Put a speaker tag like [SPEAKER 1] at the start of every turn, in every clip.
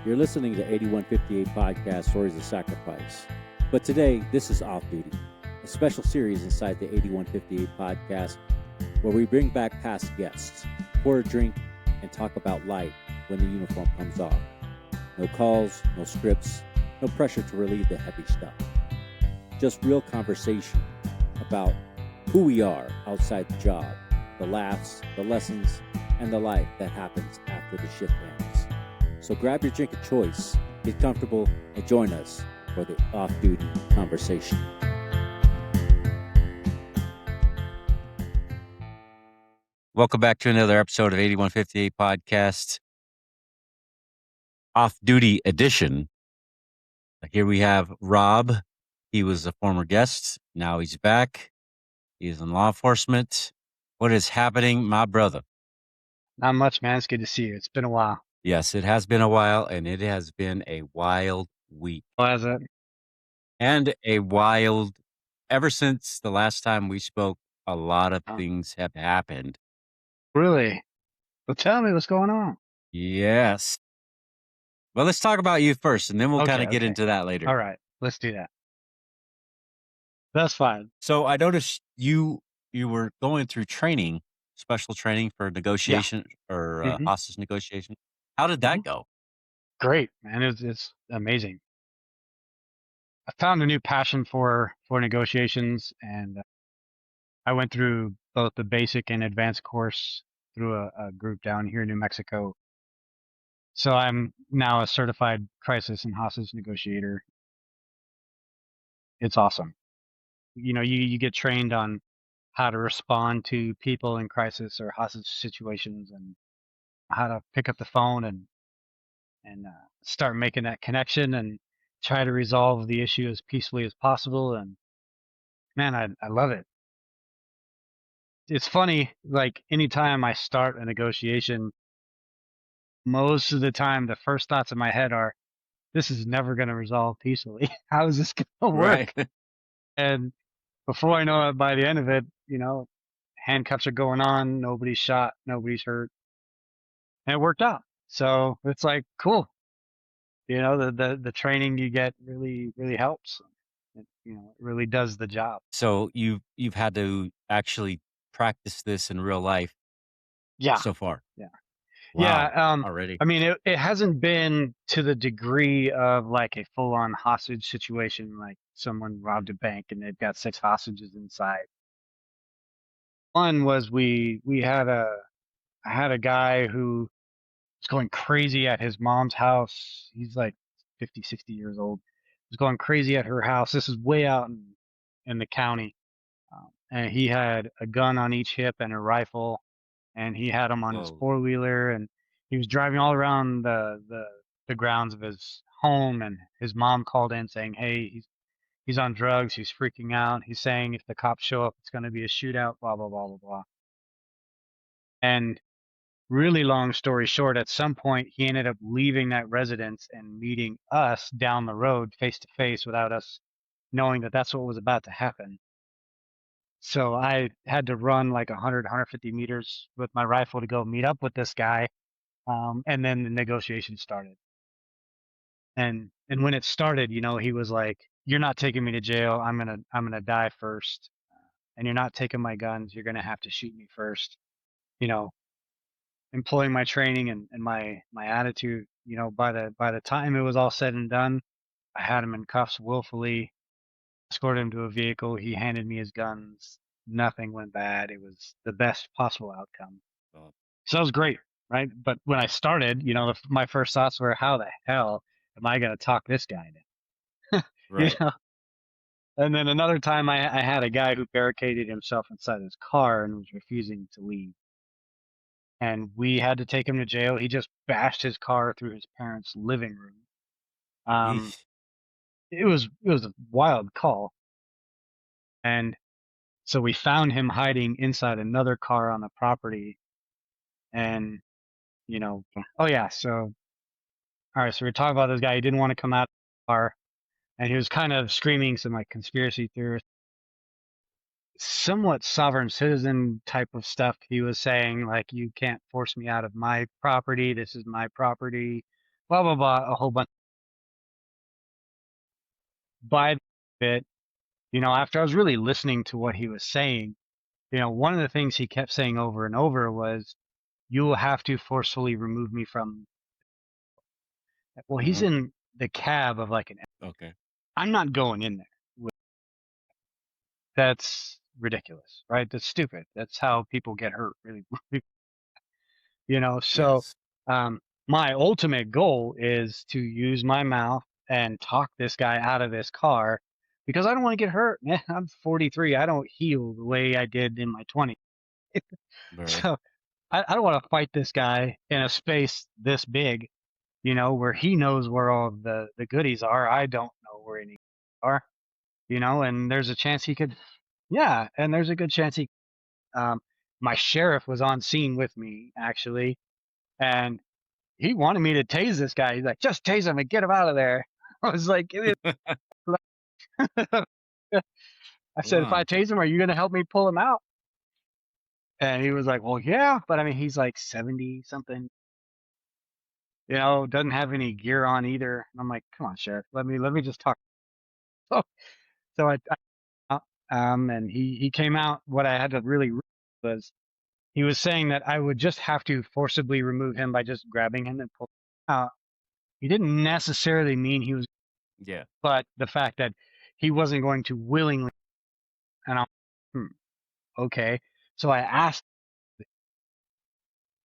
[SPEAKER 1] You're listening to 8158 Podcast Stories of Sacrifice. But today, this is Off Duty, a special series inside the 8158 Podcast where we bring back past guests, pour a drink, and talk about life when the uniform comes off. No calls, no scripts, no pressure to relieve the heavy stuff. Just real conversation about who we are outside the job, the laughs, the lessons, and the life that happens after the shift ends. So grab your drink of choice, get comfortable, and join us for the off-duty conversation.
[SPEAKER 2] Welcome back to another episode of 8158 Podcast, Off-Duty Edition. Here we have Rob. He was a former guest. Now he's back. He's in law enforcement. What is happening, my brother?
[SPEAKER 3] Not much, man. It's good to see you. It's been a while.
[SPEAKER 2] Yes, it has been a while, and it has been a wild week.
[SPEAKER 3] How is it?
[SPEAKER 2] And a wild, ever since the last time we spoke, a lot of things have happened.
[SPEAKER 3] Really? Well, tell me what's going on.
[SPEAKER 2] Yes. Well, let's talk about you first, and then we'll kind of get into that later.
[SPEAKER 3] All right. Let's do that. That's fine.
[SPEAKER 2] So I noticed you were going through training, special training for negotiation or hostage negotiation. How did that go?
[SPEAKER 3] Great, man. It's amazing. I found a new passion for negotiations, and I went through both the basic and advanced course through a group down here in New Mexico. So I'm now a certified crisis and hostage negotiator. It's awesome. You know, you get trained on how to respond to people in crisis or hostage situations, and how to pick up the phone and start making that connection and try to resolve the issue as peacefully as possible. And man, I love it. It's funny, like anytime I start a negotiation, most of the time the first thoughts in my head are, this is never going to resolve peacefully. How is this going to work?
[SPEAKER 2] Right.
[SPEAKER 3] And before I know it, by the end of it, you know, handcuffs are going on, nobody's shot, nobody's hurt, and it worked out. So it's like, cool. You know, the training you get really helps. It, you know, it really does the job.
[SPEAKER 2] So you've had to actually practice this in real life.
[SPEAKER 3] Yeah.
[SPEAKER 2] So far.
[SPEAKER 3] Yeah.
[SPEAKER 2] Wow,
[SPEAKER 3] yeah.
[SPEAKER 2] Already.
[SPEAKER 3] I mean, it hasn't been to the degree of like a full-on hostage situation, like someone robbed a bank and they've got 6 hostages inside. One was I had a guy who was going crazy at his mom's house. He's like 50, 60 years old. He was going crazy at her house. This is way out in the county. And he had a gun on each hip and a rifle, and he had him on his 4-wheeler, and he was driving all around the grounds of his home. And his mom called in saying, hey, he's on drugs. He's freaking out. He's saying if the cops show up, it's going to be a shootout, blah, blah, blah, blah, blah. And really long story short, at some point, he ended up leaving that residence and meeting us down the road face to face without us knowing that that's what was about to happen. So I had to run like 100, 150 meters with my rifle to go meet up with this guy. And then the negotiation started. And when it started, you know, he was like, you're not taking me to jail. I'm going to die first. And you're not taking my guns. You're going to have to shoot me first. You know, employing my training and my attitude, you know, by the time it was all said and done, I had him in cuffs willfully, escorted him to a vehicle. He handed me his guns. Nothing went bad. It was the best possible outcome. So it was great, right? But when I started, you know, my first thoughts were, how the hell am I going to talk this guy down?
[SPEAKER 2] Right.
[SPEAKER 3] You know? And then another time I had a guy who barricaded himself inside his car and was refusing to leave. And we had to take him to jail. He just bashed his car through his parents' living room. It was a wild call. And so we found him hiding inside another car on the property. And, you know, all right, so we're talking about this guy. He didn't want to come out of the car, and he was kind of screaming some like conspiracy theorist, somewhat sovereign citizen type of stuff. He was saying like, you can't force me out of my property. This is my property. blah blah blah, a whole bunch. By it, after I was really listening to what he was saying, one of the things he kept saying over and over was, "You will have to forcefully remove me from." Well, he's
[SPEAKER 2] Hmm.
[SPEAKER 3] in the cab of like an.
[SPEAKER 2] Okay.
[SPEAKER 3] I'm not going in there. That's ridiculous, right? That's stupid. That's how people get hurt, really. So
[SPEAKER 2] Yes.
[SPEAKER 3] um, my ultimate goal is to use my mouth and talk this guy out of this car because I don't want to get hurt. Man, I'm 43. I don't heal the way I did in my 20s.
[SPEAKER 2] Right.
[SPEAKER 3] So I don't want to fight this guy in a space this big, where he knows where all of the goodies are. I don't know where any are, and there's a chance he could, yeah, and there's a good chance um, my sheriff was on scene with me actually, and he wanted me to tase this guy. He's like, just tase him and get him out of there. I was like, I said, if I
[SPEAKER 2] Wow.
[SPEAKER 3] tase him, are you going to help me pull him out? And he was like, well, yeah, but I mean, he's like 70 something, doesn't have any gear on either. And I'm like, come on, sheriff, let me just talk. So, so and he came out. What I had to really was he was saying that I would just have to forcibly remove him by just grabbing him and pulling him out. He didn't necessarily mean he was,
[SPEAKER 2] Yeah.
[SPEAKER 3] but the fact that he wasn't going to willingly. And I'm, hmm, okay. So I asked,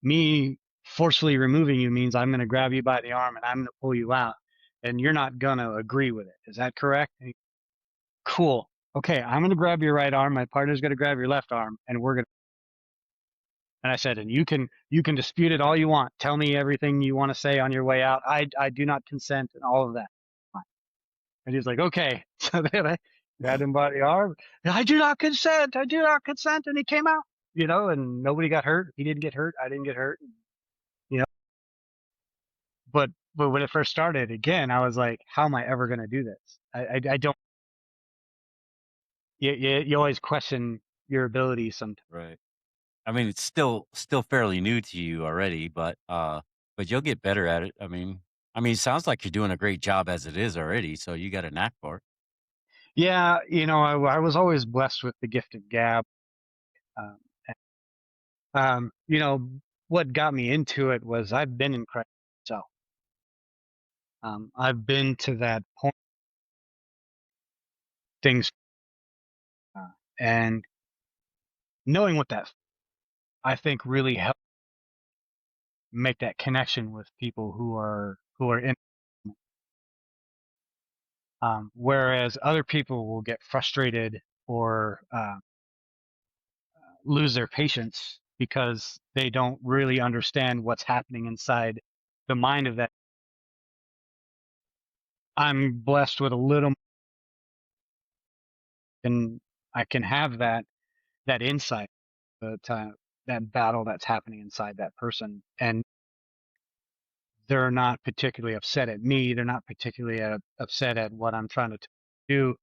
[SPEAKER 3] me forcefully removing you means I'm going to grab you by the arm and I'm going to pull you out, and you're not going to agree with it. Is that correct? Cool. Okay, I'm going to grab your right arm. My partner's going to grab your left arm, and we're going to. And I said, and you can dispute it all you want. Tell me everything you want to say on your way out. I do not consent and all of that. Fine. And he's like, okay. So then I grabbed him by the arm. I do not consent. I do not consent. And he came out, and nobody got hurt. He didn't get hurt. I didn't get hurt. You know, but when it first started, again, I was like, how am I ever going to do this? I don't. You always question your abilities sometimes.
[SPEAKER 2] Right. I mean, it's still fairly new to you already, but you'll get better at it. It sounds like you're doing a great job as it is already, so you got a knack for it.
[SPEAKER 3] Yeah, I was always blessed with the gift of gab. Um, um, you know, what got me into it was I've been in crisis myself. I've been to that point, things, and knowing what that I think really helped make that connection with people who are in. Whereas other people will get frustrated or lose their patience because they don't really understand what's happening inside the mind of that. I'm blessed with a little, and I can have that insight, that battle that's happening inside that person, and they're not particularly upset at me. They're not particularly upset at what I'm trying to do.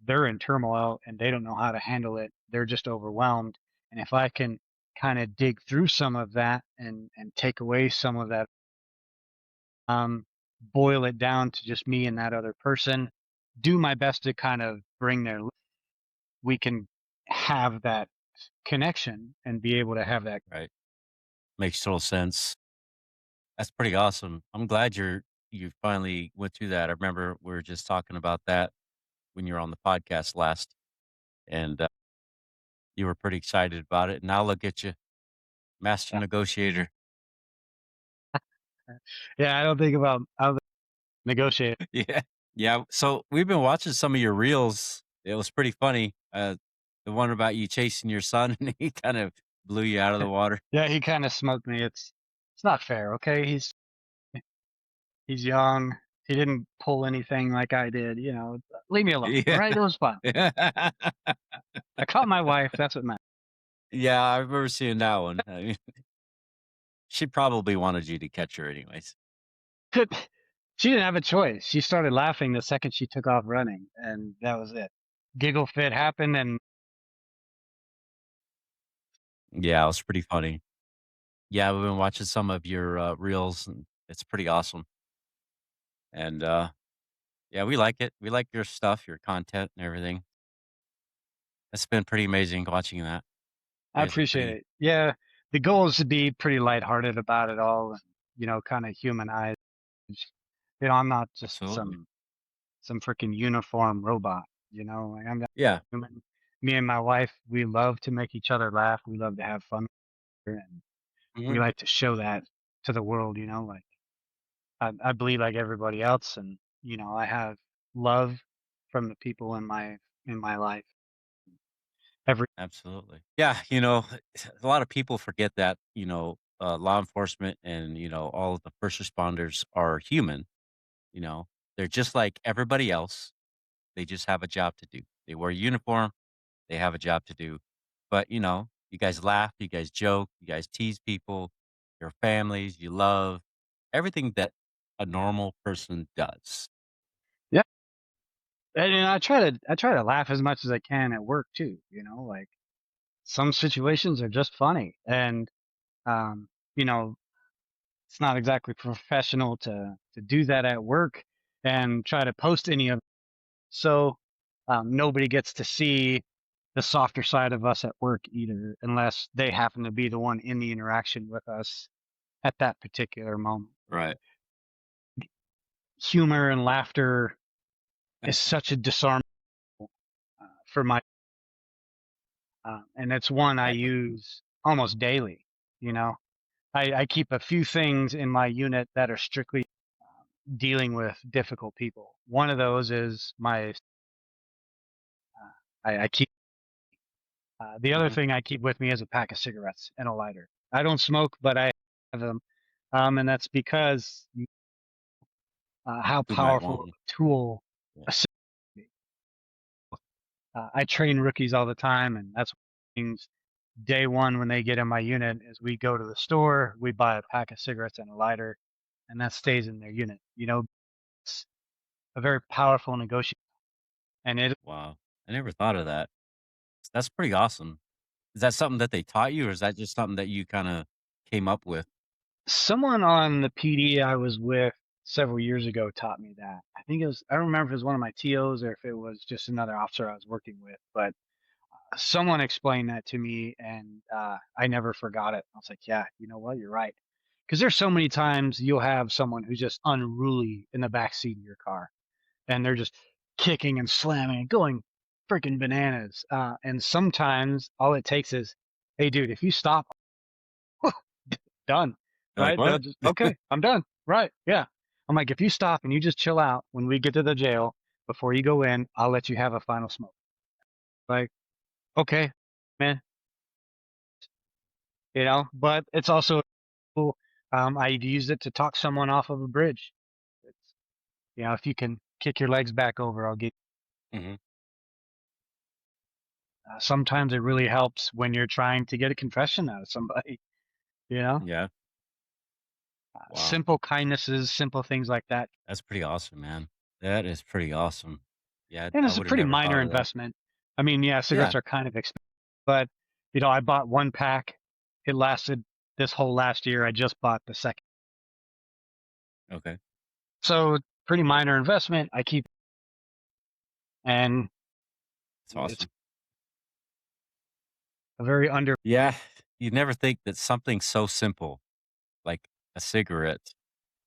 [SPEAKER 3] They're in turmoil and they don't know how to handle it. They're just overwhelmed. And if I can kind of dig through some of that and take away some of that, um, boil it down to just me and that other person, do my best to kind of bring we can have that connection and be able to have that.
[SPEAKER 2] Right. Makes total sense. That's pretty awesome. I'm glad you finally went through that. I remember we were just talking about that when you were on the podcast last, and you were pretty excited about it. Now look at you, master
[SPEAKER 3] Yeah.
[SPEAKER 2] negotiator.
[SPEAKER 3] Yeah. I don't think about how to negotiate.
[SPEAKER 2] Yeah. Yeah. So we've been watching some of your reels. It was pretty funny. The one about you chasing your son and he kind of blew you out of the water.
[SPEAKER 3] Yeah. He kind of smoked me. It's not fair. Okay. He's young. He didn't pull anything like I did. Leave me alone. All
[SPEAKER 2] Yeah.
[SPEAKER 3] right. It was fun. I caught my wife. That's what matters.
[SPEAKER 2] Yeah. I remember seeing that one. I mean, she probably wanted you to catch her anyways.
[SPEAKER 3] Could She didn't have a choice. She started laughing the second she took off running, and that was it. Giggle fit happened, and
[SPEAKER 2] Yeah. It was pretty funny. Yeah. We've been watching some of your reels and it's pretty awesome. And yeah, we like it. We like your stuff, your content, and everything. It's been pretty amazing watching that.
[SPEAKER 3] I
[SPEAKER 2] You guys are
[SPEAKER 3] appreciate
[SPEAKER 2] pretty
[SPEAKER 3] it. Yeah, the goal is to be pretty lighthearted about it all, and kind of humanize. I'm not just
[SPEAKER 2] absolutely.
[SPEAKER 3] some freaking uniform robot. Like I'm not
[SPEAKER 2] Yeah.
[SPEAKER 3] human. Me and my wife, we love to make each other laugh. We love to have fun, and we
[SPEAKER 2] Hmm.
[SPEAKER 3] like to show that to the world. Like I bleed like everybody else, and I have love from the people in my life. Every
[SPEAKER 2] Absolutely. Yeah. A lot of people forget that, law enforcement and, all of the first responders are human. You know, they're just like everybody else. They just have a job to do. They wear a uniform, they have a job to do. But, you guys laugh, you guys joke, you guys tease people, your families, you love everything that a normal person does.
[SPEAKER 3] yeah, and I try to laugh as much as I can at work too. Like some situations are just funny, and um, you know, it's not exactly professional to do that at work and try to post any of. So nobody gets to see the softer side of us at work either, unless they happen to be the one in the interaction with us at that particular moment.
[SPEAKER 2] Right.
[SPEAKER 3] Humor and laughter is such a disarm for my, and it's one I
[SPEAKER 2] Exactly.
[SPEAKER 3] use almost daily. You know, I keep a few things in my unit that are strictly dealing with difficult people. One of those is I keep the other
[SPEAKER 2] Hmm.
[SPEAKER 3] thing I keep with me is a pack of cigarettes and a lighter. I don't smoke, but I have them, and that's because how
[SPEAKER 2] Who might
[SPEAKER 3] powerful
[SPEAKER 2] want
[SPEAKER 3] of
[SPEAKER 2] one?
[SPEAKER 3] a tool
[SPEAKER 2] Yeah.
[SPEAKER 3] a cigarette can be. I train rookies all the time, and that's things day one when they get in my unit is we go to the store, we buy a pack of cigarettes and a lighter, and that stays in their unit. It's a very powerful negotiation, and it
[SPEAKER 2] Wow. I never thought of that. That's pretty awesome. Is that something that they taught you, or is that just something that you kind of came up with?
[SPEAKER 3] someone on the PD I was with several years ago taught me that. I don't remember if it was one of my TOs or if it was just another officer I was working with, but someone explained that to me and I never forgot it. I was like, yeah, you know what? You're right. Because there's so many times you'll have someone who's just unruly in the back seat of your car and they're just kicking and slamming and going freaking bananas. And sometimes all it takes is, hey, dude, if you stop, done.
[SPEAKER 2] You're like,
[SPEAKER 3] Right? They'll
[SPEAKER 2] what?
[SPEAKER 3] just, okay, I'm done. Right. Yeah. I'm like, if you stop and you just chill out when we get to the jail before you go in, I'll let you have a final smoke. Like, okay, man, but it's also cool. I used it to talk someone off of a bridge. It's, if you can kick your legs back over, I'll get.
[SPEAKER 2] Hmm.
[SPEAKER 3] Sometimes it really helps when you're trying to get a confession out of somebody. You know,
[SPEAKER 2] Yeah. Wow.
[SPEAKER 3] simple kindnesses, simple things like that.
[SPEAKER 2] That's pretty awesome, man. That is pretty awesome. Yeah,
[SPEAKER 3] And
[SPEAKER 2] I
[SPEAKER 3] it's a
[SPEAKER 2] would have
[SPEAKER 3] pretty
[SPEAKER 2] never
[SPEAKER 3] minor
[SPEAKER 2] thought of that.
[SPEAKER 3] investment. I mean, yeah,
[SPEAKER 2] Yeah.
[SPEAKER 3] cigarettes are kind of expensive, but I bought one pack. It lasted this whole last year. I just bought the second.
[SPEAKER 2] Okay.
[SPEAKER 3] So pretty minor investment. I keep, and
[SPEAKER 2] That's
[SPEAKER 3] it's
[SPEAKER 2] awesome.
[SPEAKER 3] a very under,
[SPEAKER 2] Yeah. You'd never think that something so simple like a cigarette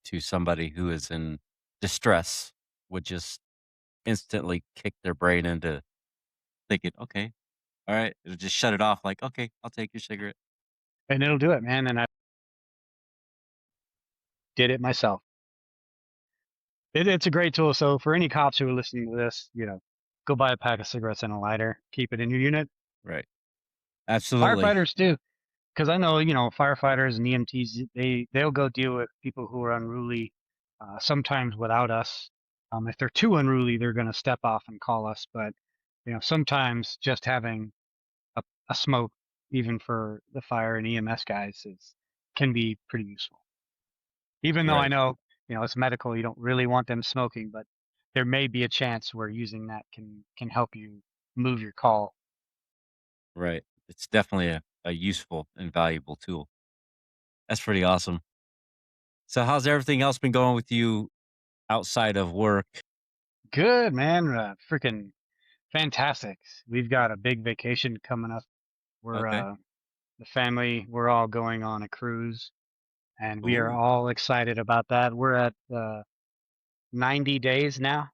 [SPEAKER 2] to somebody who is in distress would just instantly kick their brain into thinking, okay, all right. It'll just shut it off like, okay, I'll take your cigarette.
[SPEAKER 3] and it'll do it, man. And I did it myself. It's a great tool. So for any cops who are listening to this, go buy a pack of cigarettes and a lighter, keep it in your unit.
[SPEAKER 2] Right. Absolutely.
[SPEAKER 3] Firefighters too, because I know, firefighters and EMTs, they'll go deal with people who are unruly, sometimes without us. If they're too unruly, they're going to step off and call us. But, sometimes just having a smoke, even for the fire and EMS guys, can be pretty useful. Even though I
[SPEAKER 2] Right.
[SPEAKER 3] know, it's medical, you don't really want them smoking, but there may be a chance where using that can help you move your call.
[SPEAKER 2] Right. It's definitely a useful and valuable tool. That's pretty awesome. So how's everything else been going with you outside of work?
[SPEAKER 3] Good, man. Freaking fantastic. We've got a big vacation coming up. We're
[SPEAKER 2] Okay.
[SPEAKER 3] the family. We're all going on a cruise, and we are
[SPEAKER 2] Ooh,
[SPEAKER 3] all excited about that. We're at 90 days now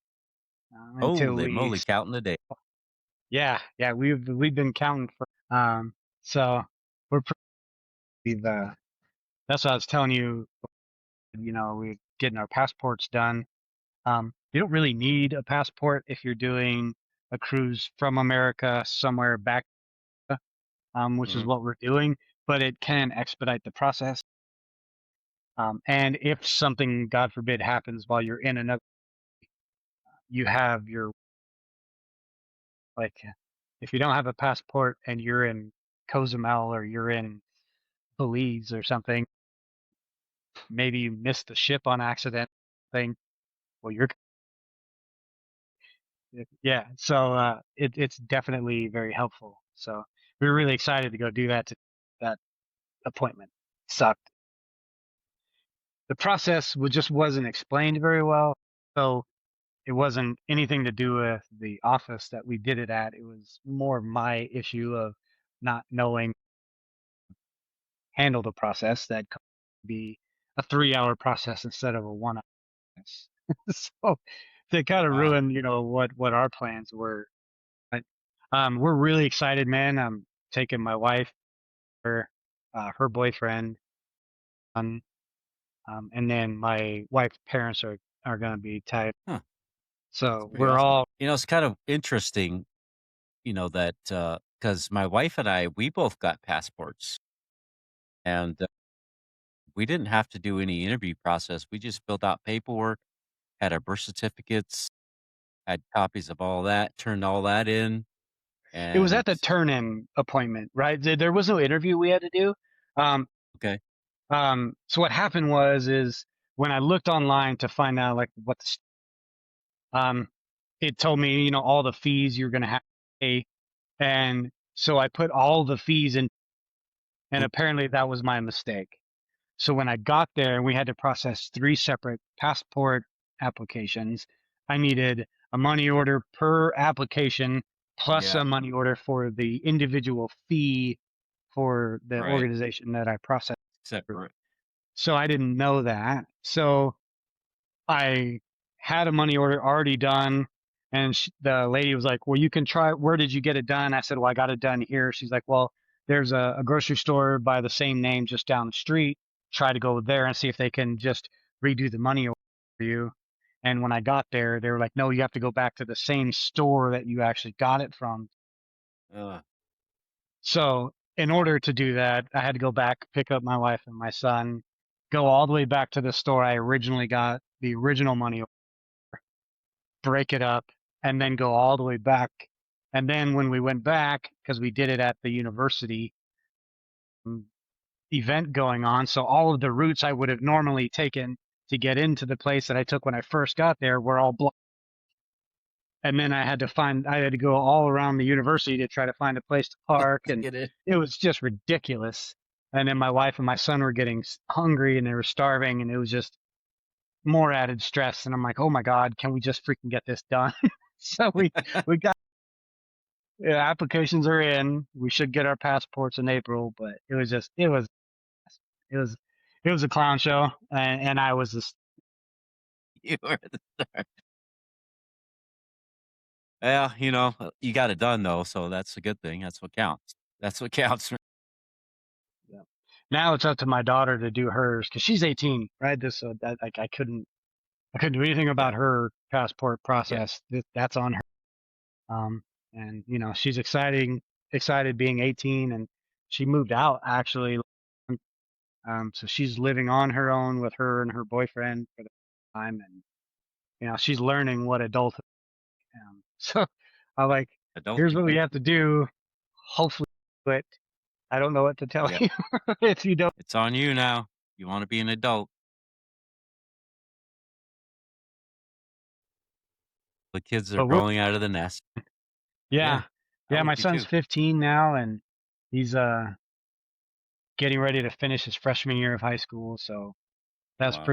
[SPEAKER 3] until
[SPEAKER 2] holy
[SPEAKER 3] we.
[SPEAKER 2] moly, counting the day.
[SPEAKER 3] Yeah. We've been counting for. So we're pretty. That's what I was telling you. We're getting our passports done. You don't really need a passport if you're doing a cruise from America somewhere back, which is
[SPEAKER 2] Hmm.
[SPEAKER 3] what we're doing, but it can expedite the process. And if something, God forbid, happens while you're in another, you have your, like, if you don't have a passport and you're in Cozumel or you're in Belize or something, maybe you missed the ship on accident thing. Well, yeah. So it's definitely very helpful. So we were really excited to go do that appointment. Sucked. The process just wasn't explained very well. So it wasn't anything to do with the office that we did it at. It was more my issue of not knowing handle the process that could be a 3-hour process instead of a 1 hour process. So they kind of
[SPEAKER 2] Wow.
[SPEAKER 3] ruined, what our plans were. But we're really excited, man. I'm taking my wife, her boyfriend, and then my wife's parents are going to be tied.
[SPEAKER 2] Huh. That's
[SPEAKER 3] So
[SPEAKER 2] pretty
[SPEAKER 3] we're
[SPEAKER 2] awesome.
[SPEAKER 3] all.
[SPEAKER 2] It's kind of interesting, that because my wife and I, we both got passports, and we didn't have to do any interview process. We just filled out paperwork, had our birth certificates, had copies of all that, turned all that in,
[SPEAKER 3] It was
[SPEAKER 2] and
[SPEAKER 3] at the turn-in appointment, right? There was no interview we had to do. Um,
[SPEAKER 2] okay.
[SPEAKER 3] so what happened is when I looked online to find out like um, it told me, all the fees you're going to have to pay. And so I put all the fees in, and
[SPEAKER 2] Oop,
[SPEAKER 3] apparently that was my mistake. So when I got there, we had to process 3 separate passport applications. I needed a money order per application plus
[SPEAKER 2] yeah,
[SPEAKER 3] a money order for the individual fee for the
[SPEAKER 2] right.
[SPEAKER 3] organization that I processed through.
[SPEAKER 2] Separate.
[SPEAKER 3] So I didn't know that. So I had a money order already done, and the lady was like, "Well, you can try. Where did you get it done?" I said, "Well, I got it done here." She's like, "Well, there's a grocery store by the same name just down the street. Try to go there and see if they can just redo the money order for you." And when I got there, they were like, "No, you have to go back to the same store that you actually got it from."
[SPEAKER 2] Uh,
[SPEAKER 3] So in order to do that, I had to go back, pick up my wife and my son, go all the way back to the store I originally got the original money, break it up, and then go all the way back. And then when we went back, because we did it at the university event going on, so all of the routes I would have normally taken to get into the place that I took when I first got there were all blocked. And then I had to go all around the university to try to find a place to park,
[SPEAKER 2] to
[SPEAKER 3] and
[SPEAKER 2] get it.
[SPEAKER 3] it was just ridiculous. And then my wife and my son were getting hungry and they were starving, and it was just more added stress. And I'm like, oh my God, can we just freaking get this done? So we got, yeah, applications are in. We should get our passports in April, but it was it was a clown show, and I was just.
[SPEAKER 2] You were the star. Yeah, you got it done though, so that's a good thing. That's what counts. That's what counts.
[SPEAKER 3] Yeah. Now it's up to my daughter to do hers because she's 18, right? So that like I couldn't do anything
[SPEAKER 2] Yeah,
[SPEAKER 3] about her passport
[SPEAKER 2] yeah.
[SPEAKER 3] process. That's on her. And she's excited being 18, and she moved out actually. So she's living on her own with her and her boyfriend for the time, and she's learning what adulthood. So I like, here's
[SPEAKER 2] Adulting.
[SPEAKER 3] what we have to do. Hopefully, but I don't know what to tell
[SPEAKER 2] Yep.
[SPEAKER 3] you if you don't.
[SPEAKER 2] It's on you now. You want to be an adult. The kids are
[SPEAKER 3] But we're
[SPEAKER 2] crawling out of the nest.
[SPEAKER 3] yeah,
[SPEAKER 2] Yeah, I
[SPEAKER 3] yeah.
[SPEAKER 2] would
[SPEAKER 3] My
[SPEAKER 2] be
[SPEAKER 3] son's
[SPEAKER 2] too.
[SPEAKER 3] 15 now, and he's getting ready to finish his freshman year of high school. So that's
[SPEAKER 2] Wow.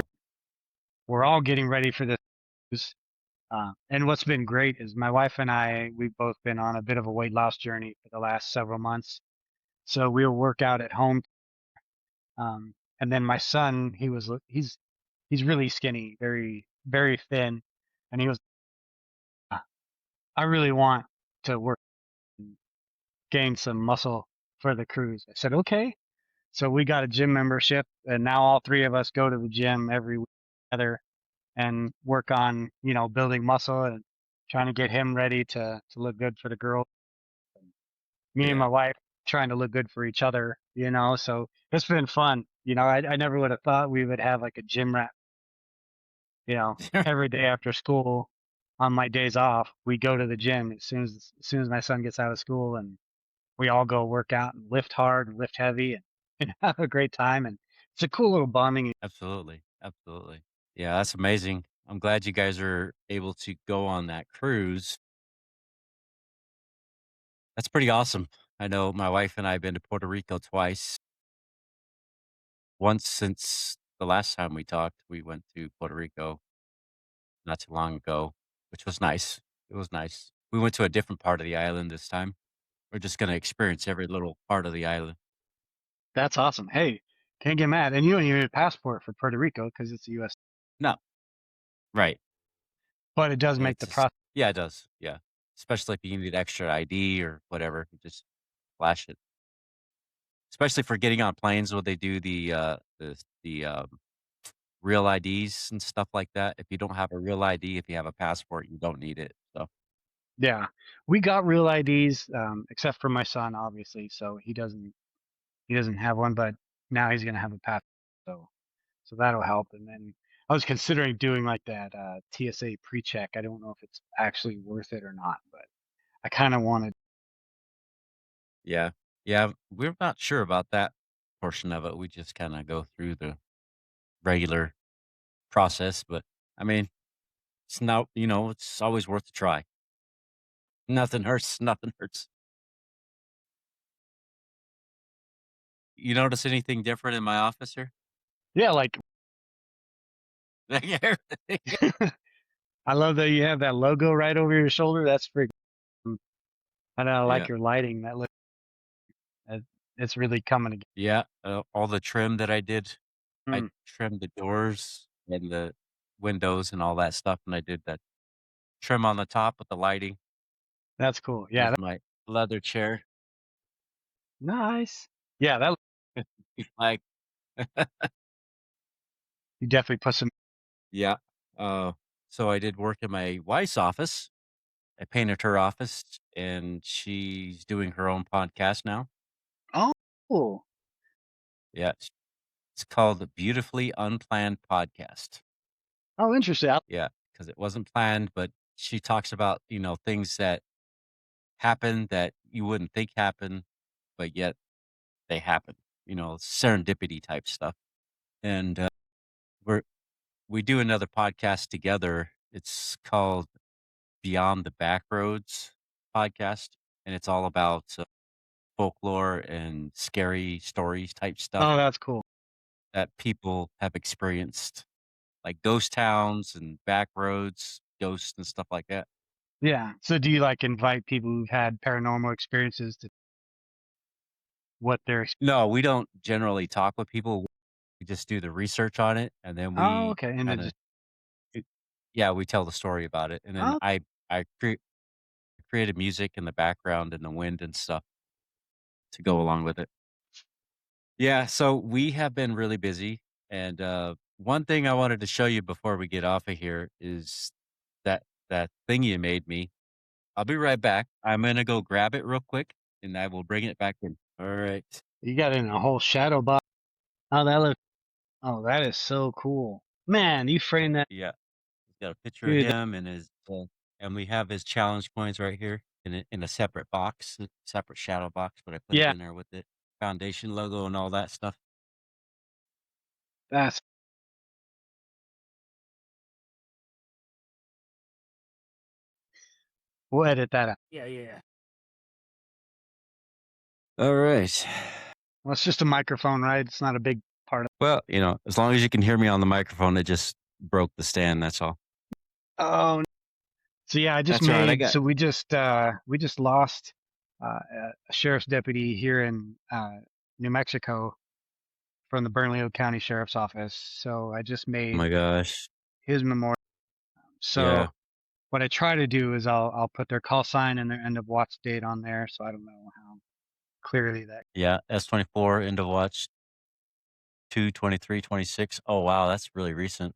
[SPEAKER 3] we're all getting ready for this And what's been great is my wife and I, we've both been on a bit of a weight loss journey for the last several months. So we'll work out at home. And then my son, he's really skinny, very, very thin. And he was, "Ah, I really want to work and gain some muscle for the cruise." I said, okay. So we got a gym membership, and now all three of us go to the gym every week together and work on, building muscle and trying to get him ready to look good for the girls. Me and
[SPEAKER 2] Yeah.
[SPEAKER 3] my wife trying to look good for each other, so it's been fun. I never would have thought we would have like a gym rat, you know, every day after school on my days off. We go to the gym as soon as my son gets out of school, and we all go work out and lift hard and lift heavy and have a great time. And it's a cool little bonding.
[SPEAKER 2] Absolutely. Absolutely. Yeah, that's amazing. I'm glad you guys are able to go on that cruise. That's pretty awesome. I know my wife and I have been to Puerto Rico twice. Once since the last time we talked, we went to Puerto Rico not too long ago, which was nice. It was nice. We went to a different part of the island this time. We're just gonna experience every little part of the island.
[SPEAKER 3] That's awesome. Hey, can't get mad. And you don't even need a passport for Puerto Rico because it's a U.S.
[SPEAKER 2] No, right.
[SPEAKER 3] But it does make
[SPEAKER 2] It's
[SPEAKER 3] the
[SPEAKER 2] just
[SPEAKER 3] process.
[SPEAKER 2] yeah, it does. Yeah. Especially if you need extra ID or whatever, you just flash it. Especially for getting on planes when they do the real IDs and stuff like that. If you don't have a real ID, if you have a passport, you don't need it. So
[SPEAKER 3] Yeah, we got real IDs, except for my son, obviously. So he doesn't have one, but now he's gonna have a passport. So that'll help. And then I was considering doing like that TSA pre-check. I don't know if it's actually worth it or not, but I kind of wanted.
[SPEAKER 2] yeah. Yeah, we're not sure about that portion of it. We just kinda go through the regular process, but I mean, it's not it's always worth a try. Nothing hurts, nothing hurts. You notice anything different in my office here?
[SPEAKER 3] Yeah, like I love that you have that logo right over your shoulder. That's freaking. And I
[SPEAKER 2] Yeah.
[SPEAKER 3] like your lighting. That look, uh, it's really coming together.
[SPEAKER 2] Yeah, all the trim that I did, I
[SPEAKER 3] Mm,
[SPEAKER 2] trimmed the doors and the windows and all that stuff, and I did that trim on the top with the lighting.
[SPEAKER 3] that's cool. Yeah,
[SPEAKER 2] There's my leather chair.
[SPEAKER 3] nice. Yeah, that
[SPEAKER 2] Like
[SPEAKER 3] you definitely put some.
[SPEAKER 2] yeah, uh, so I did work in my wife's office. I painted her office, and she's doing her own podcast now.
[SPEAKER 3] Oh, cool.
[SPEAKER 2] Yeah, it's called the Beautifully Unplanned Podcast.
[SPEAKER 3] Oh, interesting.
[SPEAKER 2] Yeah, because it wasn't planned, but she talks about, things that happen that you wouldn't think happen, but yet they happen, serendipity type stuff. And we're we do another podcast together. It's called Beyond the Backroads podcast, and it's all about folklore and scary stories type stuff
[SPEAKER 3] Oh, that's cool.
[SPEAKER 2] that people have experienced, like ghost towns and back roads, ghosts and stuff like that.
[SPEAKER 3] Yeah. So do you like invite people who've had paranormal experiences to what they're
[SPEAKER 2] No, we don't generally talk with people. We just do the research on it, and then
[SPEAKER 3] Oh,
[SPEAKER 2] we
[SPEAKER 3] okay. And then
[SPEAKER 2] kind of
[SPEAKER 3] just
[SPEAKER 2] yeah, we tell the story about it, and then
[SPEAKER 3] oh,
[SPEAKER 2] I created music in the background and the wind and stuff to go along with it. Yeah, so we have been really busy, and one thing I wanted to show you before we get off of here is that thing you made me. I'll be right back. I'm gonna go grab it real quick, and I will bring it back in. All right.
[SPEAKER 3] you got it in a whole shadow box. Oh, that looks oh, that is so cool. Man, you framed that
[SPEAKER 2] Yeah. He's got a picture of
[SPEAKER 3] dude.
[SPEAKER 2] him and and we have his challenge coins right here in a separate box, a separate shadow box, but I put it
[SPEAKER 3] Yeah,
[SPEAKER 2] in there with the foundation logo and all that stuff.
[SPEAKER 3] that's we'll edit that out. Yeah, yeah.
[SPEAKER 2] All right.
[SPEAKER 3] Well, it's just a microphone, right? It's not a big part of
[SPEAKER 2] Well, as long as you can hear me on the microphone, it just broke the stand. That's all.
[SPEAKER 3] Oh, so yeah, I just
[SPEAKER 2] That's right. I
[SPEAKER 3] made.
[SPEAKER 2] got.
[SPEAKER 3] So we just lost a sheriff's deputy here in New Mexico from the Bernalillo County Sheriff's Office. So I just
[SPEAKER 2] Oh
[SPEAKER 3] made
[SPEAKER 2] my gosh.
[SPEAKER 3] his memorial. So
[SPEAKER 2] Yeah.
[SPEAKER 3] what I try to do is I'll put their call sign and their end of watch date on there. So I don't know how clearly that.
[SPEAKER 2] Yeah. S24 end of watch 2/23/26. Oh wow, that's really recent.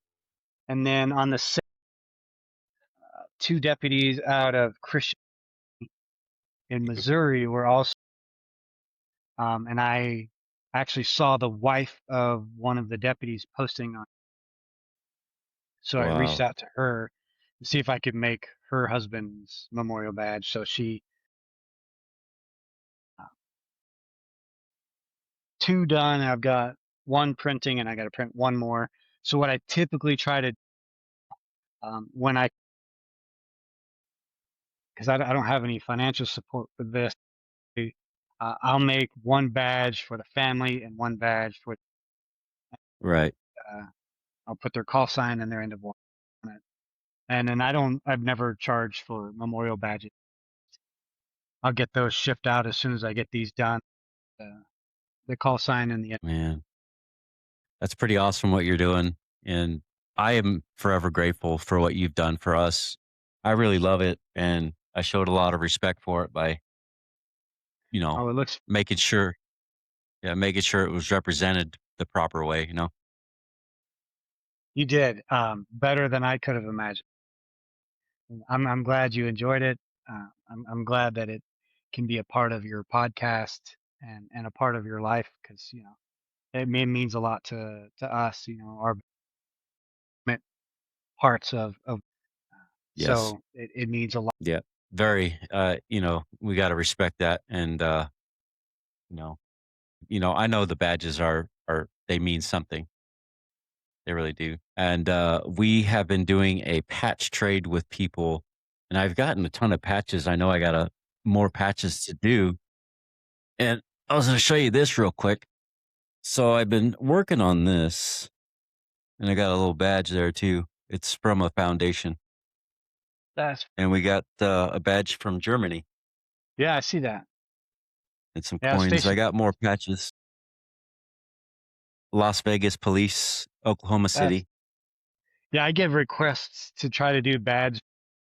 [SPEAKER 3] And then on the two deputies out of Christian in Missouri were also, and I actually saw the wife of one of the deputies posting on. So I reached
[SPEAKER 2] Wow.
[SPEAKER 3] out to her to see if I could make her husband's memorial badge. So uh, two done. I've got one printing, and I got to print one more. So what I typically try to, when because I don't have any financial support for this, I'll make one badge for the family and one badge for.
[SPEAKER 2] Right.
[SPEAKER 3] Uh, I'll put their call sign and their end of life on it. And then I've never charged for memorial badges. I'll get those shipped out as soon as I get these done. The call sign and the.
[SPEAKER 2] Man, that's pretty awesome what you're doing. And I am forever grateful for what you've done for us. I really love it. And I showed a lot of respect for it by, you know,
[SPEAKER 3] Oh, it looks.
[SPEAKER 2] making sure, yeah, making sure it was represented the proper way, you know?
[SPEAKER 3] You did better than I could have imagined. I'm glad you enjoyed it. I'm glad that it can be a part of your podcast and a part of your life because it means a lot to us. Our parts of.
[SPEAKER 2] Yes.
[SPEAKER 3] So it means a lot.
[SPEAKER 2] Yeah. Very, we got to respect that. And, you know, I know the badges they mean something. They really do. And we have been doing a patch trade with people, and I've gotten a ton of patches. I know I got more patches to do. And I was going to show you this real quick. So I've been working on this, and I got a little badge there too. It's from a foundation,
[SPEAKER 3] That's
[SPEAKER 2] and we got a badge from Germany
[SPEAKER 3] yeah, I see that.
[SPEAKER 2] and some
[SPEAKER 3] Yeah,
[SPEAKER 2] coins. I
[SPEAKER 3] station.
[SPEAKER 2] got more patches. Las Vegas Police, Oklahoma
[SPEAKER 3] That's
[SPEAKER 2] City.
[SPEAKER 3] yeah. I get requests to try to do badge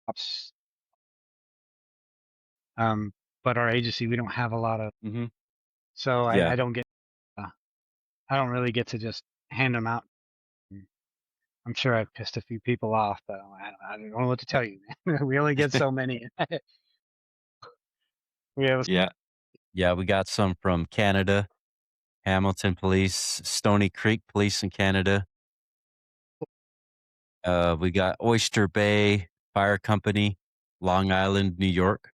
[SPEAKER 3] drops, um, but our agency we don't have a lot of,
[SPEAKER 2] Hmm.
[SPEAKER 3] so
[SPEAKER 2] Yeah.
[SPEAKER 3] I don't get. Uh, I don't really get to just hand them out. I'm sure I've pissed a few people off, but I don't know what to tell you. We only get so many. We have.
[SPEAKER 2] Yeah. Yeah. We got some from Canada, Hamilton Police, Stony Creek Police in Canada. We got Oyster Bay Fire Company, Long Island, New York.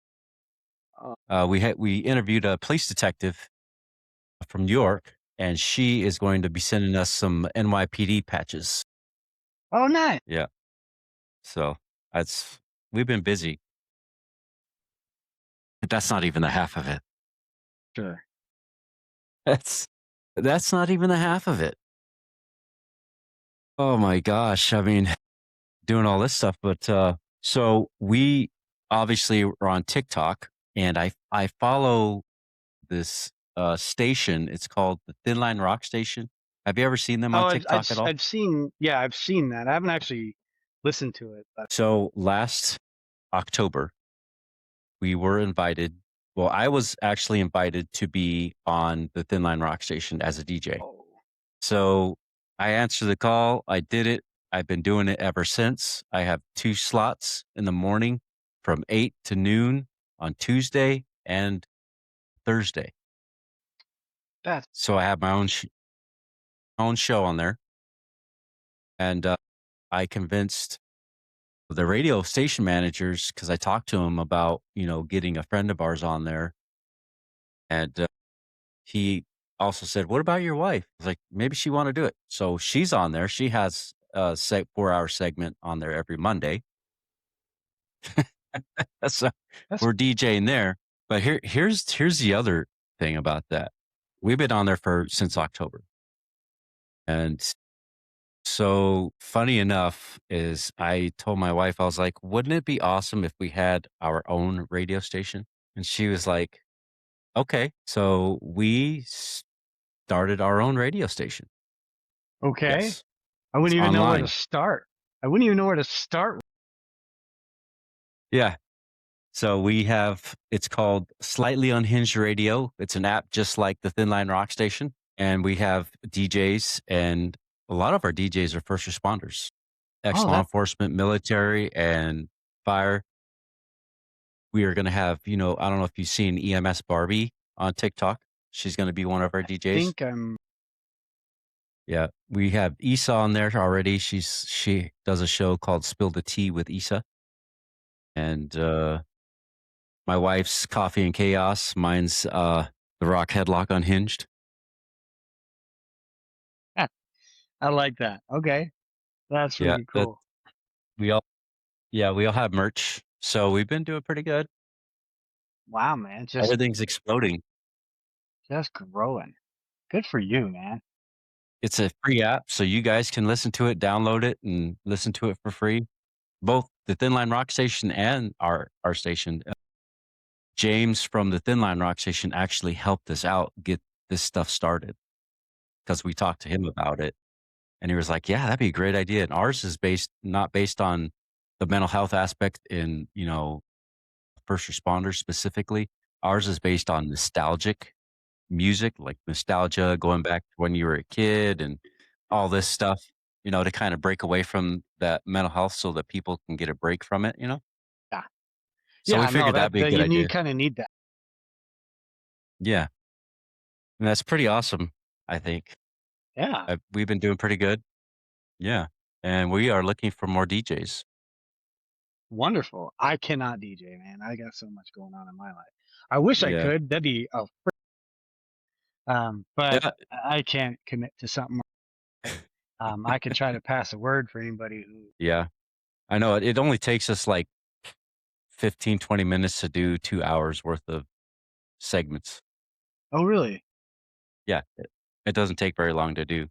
[SPEAKER 2] We interviewed a police detective from New York, and she is going to be sending us some NYPD patches.
[SPEAKER 3] Oh, nice.
[SPEAKER 2] Yeah. So that's we've been busy. But that's not even the half of it.
[SPEAKER 3] Sure.
[SPEAKER 2] That's that's not even the half of it. Oh my gosh. I mean, doing all this stuff, but so we obviously are on TikTok, and I follow this station. It's called the Thin Line Rock Station. Have you ever seen them on
[SPEAKER 3] Oh,
[SPEAKER 2] TikTok at all?
[SPEAKER 3] I've seen. Yeah, I've seen that. I haven't actually listened to it, but
[SPEAKER 2] So last October, we were invited. Well, I was actually invited to be on the Thin Line Rock Station as a DJ.
[SPEAKER 3] oh,
[SPEAKER 2] So I answered the call. I did it. I've been doing it ever since. I have 2 slots in the morning from 8 to noon on Tuesday and Thursday.
[SPEAKER 3] that's
[SPEAKER 2] So I have my own show on there. And I convinced the radio station managers because I talked to them about, getting a friend of ours on there. And he also said, "What about your wife?" I was like, "Maybe she want to do it." So she's on there. She has a 4-hour segment on there every Monday. So
[SPEAKER 3] that's
[SPEAKER 2] we're DJing there. But here's the other thing about that. We've been on there since October, and So funny enough is I told my wife, I was like, wouldn't it be awesome if we had our own radio station? And she was like, okay. So we started our own radio station.
[SPEAKER 3] Okay.
[SPEAKER 2] Yes.
[SPEAKER 3] I
[SPEAKER 2] It's
[SPEAKER 3] wouldn't even know where to
[SPEAKER 2] online.
[SPEAKER 3] start. I wouldn't even know where to start.
[SPEAKER 2] Yeah. So it's called Slightly Unhinged Radio. It's an app just like the Thin Line Rock Station. And we have DJs, and a lot of our DJs are first responders, ex
[SPEAKER 3] Oh,
[SPEAKER 2] law
[SPEAKER 3] that
[SPEAKER 2] enforcement, military, and fire. We are going to have, I don't know if you've seen EMS Barbie on TikTok. She's going to be one of our DJs.
[SPEAKER 3] think I'm
[SPEAKER 2] Yeah. We have Issa on there already. She does a show called Spill the Tea with Issa. And my wife's Coffee and Chaos. Mine's The Rock Headlock Unhinged.
[SPEAKER 3] I like that. Okay. That's
[SPEAKER 2] Yeah.
[SPEAKER 3] really
[SPEAKER 2] That
[SPEAKER 3] cool.
[SPEAKER 2] we all we all have merch. So we've been doing pretty good.
[SPEAKER 3] Wow, man.
[SPEAKER 2] Everything's exploding.
[SPEAKER 3] Just growing. Good for you, man.
[SPEAKER 2] It's a free app, so you guys can listen to it, download it, and listen to it for free. Both the Thin Line Rock Station and our station. James from the Thin Line Rock Station actually helped us out get this stuff started because we talked to him about it, and he was like, "Yeah, that'd be a great idea." And ours is not based on the mental health aspect in first responders specifically. Ours is based on nostalgic music, like nostalgia, going back to when you were a kid and all this stuff, to kind of break away from that mental health so that people can get a break from it.
[SPEAKER 3] Yeah.
[SPEAKER 2] So we
[SPEAKER 3] Yeah, no,
[SPEAKER 2] figured that'd be a
[SPEAKER 3] that
[SPEAKER 2] good
[SPEAKER 3] you need
[SPEAKER 2] idea.
[SPEAKER 3] kind of need that.
[SPEAKER 2] Yeah. And that's pretty awesome, I think.
[SPEAKER 3] Yeah.
[SPEAKER 2] We've been doing pretty good. Yeah. And we are looking for more DJs.
[SPEAKER 3] Wonderful. I cannot DJ, man. I got so much going on in my life. I wish I
[SPEAKER 2] Yeah.
[SPEAKER 3] could. That'd be but
[SPEAKER 2] Yeah.
[SPEAKER 3] I can't commit to something. I could try to pass a word for anybody who.
[SPEAKER 2] Yeah. I know it only takes us like 15, 20 minutes to do 2 hours worth of segments.
[SPEAKER 3] Oh, really?
[SPEAKER 2] Yeah. It doesn't take very long to do.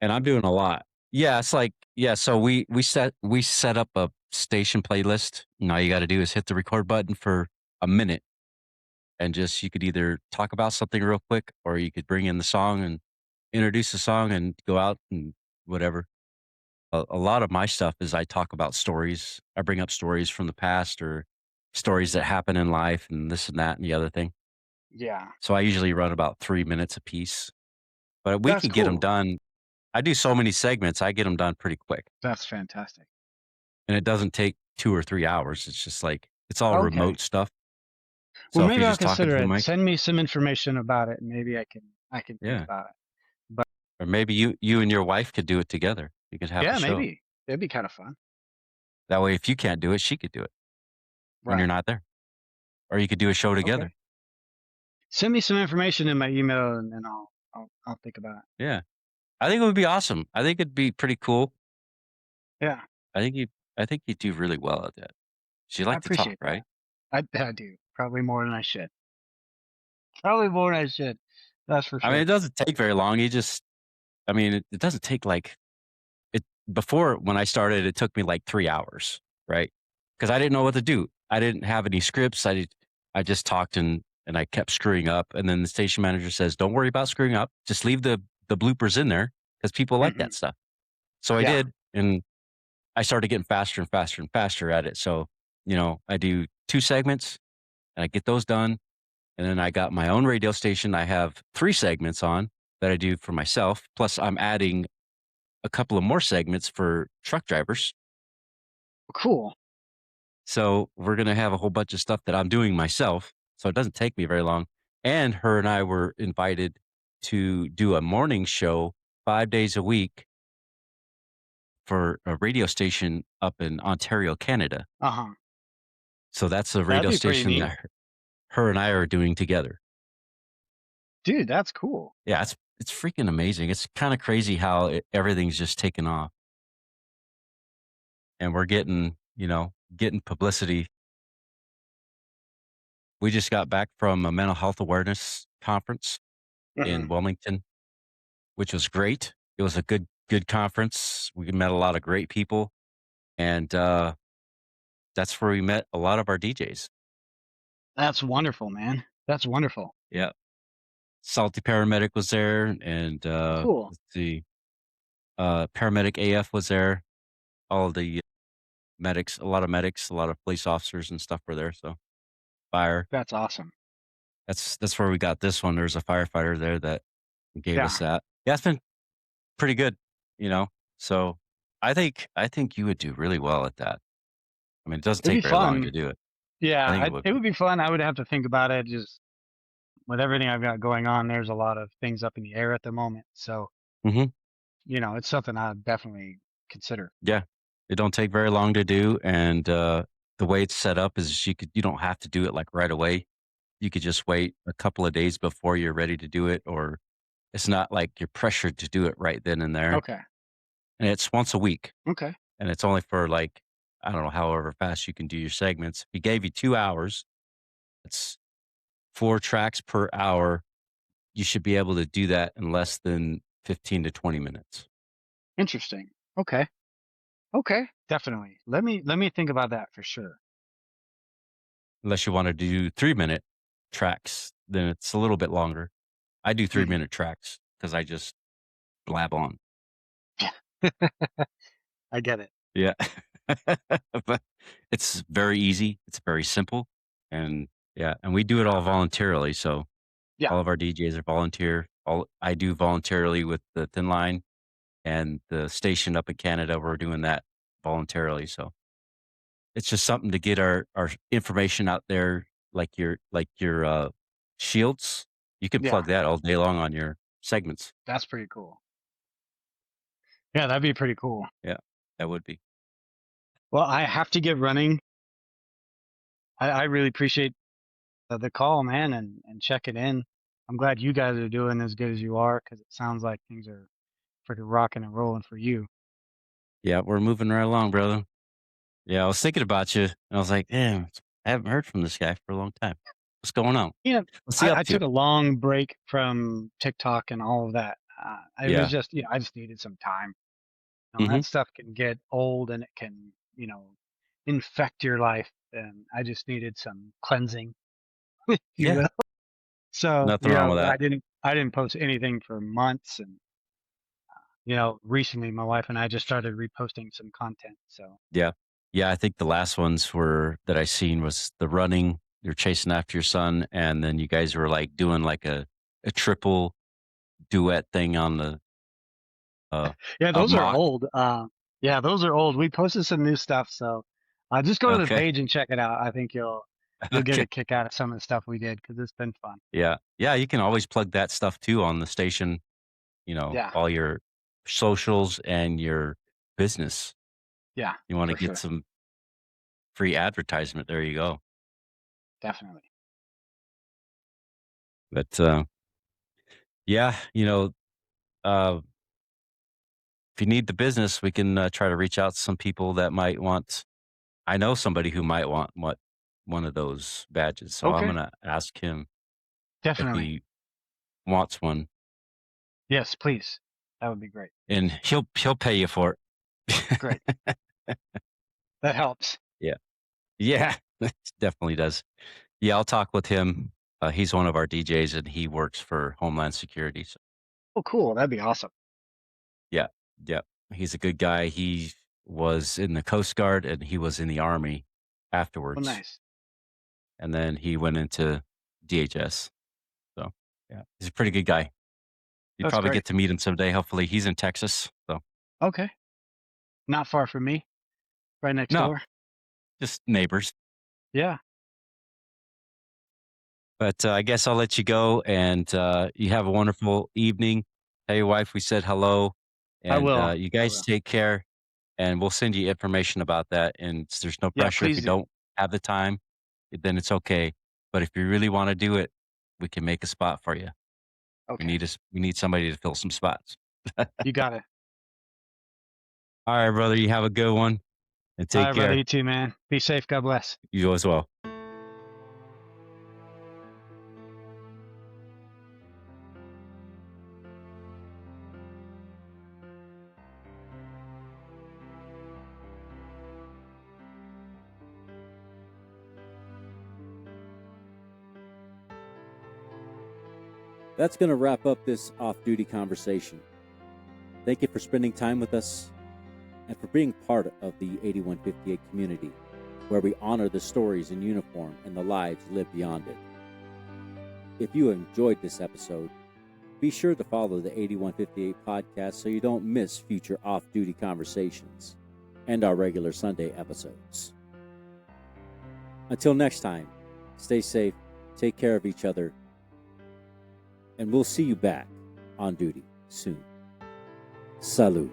[SPEAKER 2] And I'm doing a lot. Yeah, it's like so we set up a station playlist. And all you got to do is hit the record button for a minute, and just you could either talk about something real quick, or you could bring in the song and introduce the song and go out and whatever. A lot of my stuff is I talk about stories. I bring up stories from the past or stories that happen in life and this and that and the other thing.
[SPEAKER 3] Yeah.
[SPEAKER 2] So I usually run about 3 minutes a piece, but we
[SPEAKER 3] That's
[SPEAKER 2] can get them
[SPEAKER 3] cool.
[SPEAKER 2] done. I do so many segments, I get them done pretty quick.
[SPEAKER 3] That's fantastic.
[SPEAKER 2] And it doesn't take 2 or 3 hours. It's just like it's all
[SPEAKER 3] Okay.
[SPEAKER 2] remote stuff.
[SPEAKER 3] Well,
[SPEAKER 2] So if
[SPEAKER 3] maybe
[SPEAKER 2] you're
[SPEAKER 3] I'll
[SPEAKER 2] just talking
[SPEAKER 3] consider
[SPEAKER 2] to the
[SPEAKER 3] it.
[SPEAKER 2] mic,
[SPEAKER 3] Send me some information about it, and maybe I can think
[SPEAKER 2] yeah.
[SPEAKER 3] about it. But
[SPEAKER 2] Or maybe you and your wife could do it together. You could have the
[SPEAKER 3] yeah,
[SPEAKER 2] show.
[SPEAKER 3] maybe it'd be kind of fun.
[SPEAKER 2] That way, if you can't do it, she could do it when you're
[SPEAKER 3] Right.
[SPEAKER 2] not there. Or you could do a show together.
[SPEAKER 3] Okay. Send me some information in my email, and then I'll think about it.
[SPEAKER 2] Yeah. I think it would be awesome. I think it'd be pretty cool.
[SPEAKER 3] Yeah,
[SPEAKER 2] I think you do really well at that. 'Cause you
[SPEAKER 3] I
[SPEAKER 2] like to talk,
[SPEAKER 3] appreciate that.
[SPEAKER 2] right?
[SPEAKER 3] I do probably more than I should. Probably more than I should. That's for
[SPEAKER 2] I mean,
[SPEAKER 3] sure.
[SPEAKER 2] it doesn't take very long. It doesn't take like it before when I started, it took me like 3 hours, right? Because I didn't know what to do. I didn't have any scripts. I just talked and I kept screwing up. And then the station manager says, "Don't worry about screwing up. Just leave the bloopers in there because people like
[SPEAKER 3] Hmm.
[SPEAKER 2] that stuff." So I
[SPEAKER 3] Yeah.
[SPEAKER 2] did, and I started getting faster and faster and faster at it. So I do 2 segments and I get those done. And then I got my own radio station. I have 3 segments on that I do for myself. Plus, I'm adding a couple of more segments for truck drivers.
[SPEAKER 3] Cool.
[SPEAKER 2] So we're going to have a whole bunch of stuff that I'm doing myself. So it doesn't take me very long. And her and I were invited to do a morning show 5 days a week for a radio station up in Ontario, Canada.
[SPEAKER 3] Uh-huh.
[SPEAKER 2] So that's a
[SPEAKER 3] That'd
[SPEAKER 2] radio
[SPEAKER 3] be pretty
[SPEAKER 2] station
[SPEAKER 3] neat.
[SPEAKER 2] that her and I are doing together.
[SPEAKER 3] Dude, that's cool.
[SPEAKER 2] Yeah, it's freaking amazing. It's kind of crazy how everything's just taken off. And we're getting publicity. We just got back from a mental health awareness conference
[SPEAKER 3] Hmm.
[SPEAKER 2] in Wilmington, which was great. It was a good good conference. We met a lot of great people, and that's where we met a lot of our DJs.
[SPEAKER 3] That's wonderful, man. That's wonderful.
[SPEAKER 2] Yeah, Salty Paramedic was there, and
[SPEAKER 3] Cool.
[SPEAKER 2] let's see, Paramedic AF was there. All of the medics, a lot of police officers and stuff were there. So fire.
[SPEAKER 3] That's awesome.
[SPEAKER 2] That's where we got this one. There's a firefighter there that gave
[SPEAKER 3] Yeah.
[SPEAKER 2] us that. Yeah, it's been pretty good, you know. So I think you would do really well at that. I mean, it doesn't
[SPEAKER 3] It'd be
[SPEAKER 2] take very long to
[SPEAKER 3] fun.
[SPEAKER 2] do it.
[SPEAKER 3] Yeah,
[SPEAKER 2] I think it would
[SPEAKER 3] it
[SPEAKER 2] be.
[SPEAKER 3] would be fun. I would have to think about it. Just with everything I've got going on, there's a lot of things up in the air at the moment. So,
[SPEAKER 2] Hmm.
[SPEAKER 3] it's something I'd definitely consider.
[SPEAKER 2] Yeah, it don't take very long to do, and the way it's set up is you don't have to do it like right away. You could just wait a couple of days before you're ready to do it, or it's not like you're pressured to do it right then and there.
[SPEAKER 3] Okay.
[SPEAKER 2] And it's once a week,
[SPEAKER 3] Okay.
[SPEAKER 2] and it's only for like, I don't know, however fast you can do your segments. If he gave you 2 hours, it's 4 tracks per hour. You should be able to do that in less than 15 to 20 minutes.
[SPEAKER 3] Interesting. Okay. Okay. Definitely. Let me think about that for sure.
[SPEAKER 2] Unless you want to do 3-minute tracks, then it's a little bit longer. I do 3-minute tracks because I just blab on.
[SPEAKER 3] I get it.
[SPEAKER 2] Yeah. But it's very easy. It's very simple. And yeah, and we do it all voluntarily. So
[SPEAKER 3] Yeah.
[SPEAKER 2] all of our DJs are volunteer. I do voluntarily with the Thin Line and the station up in Canada. We're doing that voluntarily. So it's just something to get our information out there, like your shields. You can
[SPEAKER 3] Yeah.
[SPEAKER 2] plug that all day long on your segments.
[SPEAKER 3] That's pretty cool. Yeah, that'd be pretty cool.
[SPEAKER 2] Yeah, that would be.
[SPEAKER 3] Well, I have to get running. I really appreciate the call, man, and checking in. I'm glad you guys are doing as good as you are because it sounds like things are pretty rocking and rolling for you.
[SPEAKER 2] Yeah, we're moving right along, brother. Yeah, I was thinking about you, and I was like, damn, I haven't heard from this guy for a long time. What's going on?
[SPEAKER 3] You know,
[SPEAKER 2] What's he up
[SPEAKER 3] I
[SPEAKER 2] to?
[SPEAKER 3] took a long break from TikTok and all of that. It was
[SPEAKER 2] Yeah.
[SPEAKER 3] just, I just needed some time.
[SPEAKER 2] Hmm.
[SPEAKER 3] That stuff can get old and it can, infect your life. And I just needed some cleansing, if you
[SPEAKER 2] Yeah.
[SPEAKER 3] will. So,
[SPEAKER 2] Nothing wrong with that.
[SPEAKER 3] I didn't post anything for months. And, recently my wife and I just started reposting some content. So,
[SPEAKER 2] Yeah. Yeah. I think the last ones that I seen was the running. You're chasing after your son, and then you guys were like doing like a triple duet thing on the
[SPEAKER 3] yeah,
[SPEAKER 2] a
[SPEAKER 3] those are
[SPEAKER 2] mock.
[SPEAKER 3] old. Yeah, those are old. We posted some new stuff. So, just go to the
[SPEAKER 2] Okay.
[SPEAKER 3] page and check it out. I think you'll get
[SPEAKER 2] Okay.
[SPEAKER 3] a kick out of some of the stuff we did because it's been fun.
[SPEAKER 2] Yeah. Yeah. You can always plug that stuff too on the station,
[SPEAKER 3] Yeah,
[SPEAKER 2] all your socials and your business.
[SPEAKER 3] yeah,
[SPEAKER 2] You want to
[SPEAKER 3] for
[SPEAKER 2] get
[SPEAKER 3] sure.
[SPEAKER 2] some free advertisement. There you go.
[SPEAKER 3] Definitely.
[SPEAKER 2] But yeah, uh, if you need the business, we can try to reach out to some people that might want. I know somebody who might want one of those badges, so I'm
[SPEAKER 3] Okay.
[SPEAKER 2] gonna ask him if
[SPEAKER 3] Definitely.
[SPEAKER 2] he wants one,
[SPEAKER 3] Yes, please. That would be great.
[SPEAKER 2] and he'll pay you for
[SPEAKER 3] Great.
[SPEAKER 2] it.
[SPEAKER 3] That helps.
[SPEAKER 2] Yeah, yeah, it definitely does. Yeah, I'll talk with him. He's one of our DJs, and he works for Homeland Security. So
[SPEAKER 3] Oh, cool. That'd be awesome.
[SPEAKER 2] yeah, yeah, he's a good guy. He was in the Coast Guard, and he was in the Army
[SPEAKER 3] Oh,
[SPEAKER 2] afterwards,
[SPEAKER 3] nice.
[SPEAKER 2] and then he went into DHS. So yeah, he's a pretty good guy. You'd
[SPEAKER 3] That's
[SPEAKER 2] probably
[SPEAKER 3] great.
[SPEAKER 2] get to meet him someday. Hopefully, he's in Texas. So
[SPEAKER 3] Okay. Not far from me. Right next
[SPEAKER 2] no,
[SPEAKER 3] door.
[SPEAKER 2] just neighbors.
[SPEAKER 3] Yeah,
[SPEAKER 2] But I guess I'll let you go, and you have a wonderful evening. Tell your wife we said hello,
[SPEAKER 3] I
[SPEAKER 2] and
[SPEAKER 3] will.
[SPEAKER 2] you
[SPEAKER 3] I
[SPEAKER 2] guys
[SPEAKER 3] will.
[SPEAKER 2] take care. And we'll send you information about that. And there's no
[SPEAKER 3] Yeah,
[SPEAKER 2] pressure if
[SPEAKER 3] please
[SPEAKER 2] you
[SPEAKER 3] do.
[SPEAKER 2] don't have the time, then it's okay. But if you really want to do it, we can make a spot for you.
[SPEAKER 3] Okay.
[SPEAKER 2] We need somebody to fill some spots.
[SPEAKER 3] You got it.
[SPEAKER 2] All right, brother. You have a good one, and
[SPEAKER 3] All
[SPEAKER 2] take
[SPEAKER 3] right, brother.
[SPEAKER 2] care.
[SPEAKER 3] You too, man. Be safe. God bless.
[SPEAKER 2] You as well.
[SPEAKER 1] That's going to wrap up this off-duty conversation. Thank you for spending time with us and for being part of the 8158 community, where we honor the stories in uniform and the lives lived beyond it. If you enjoyed this episode, be sure to follow the 8158 podcast so you don't miss future off-duty conversations and our regular Sunday episodes. Until next time, stay safe, take care of each other, and we'll see you back on duty soon. Salud.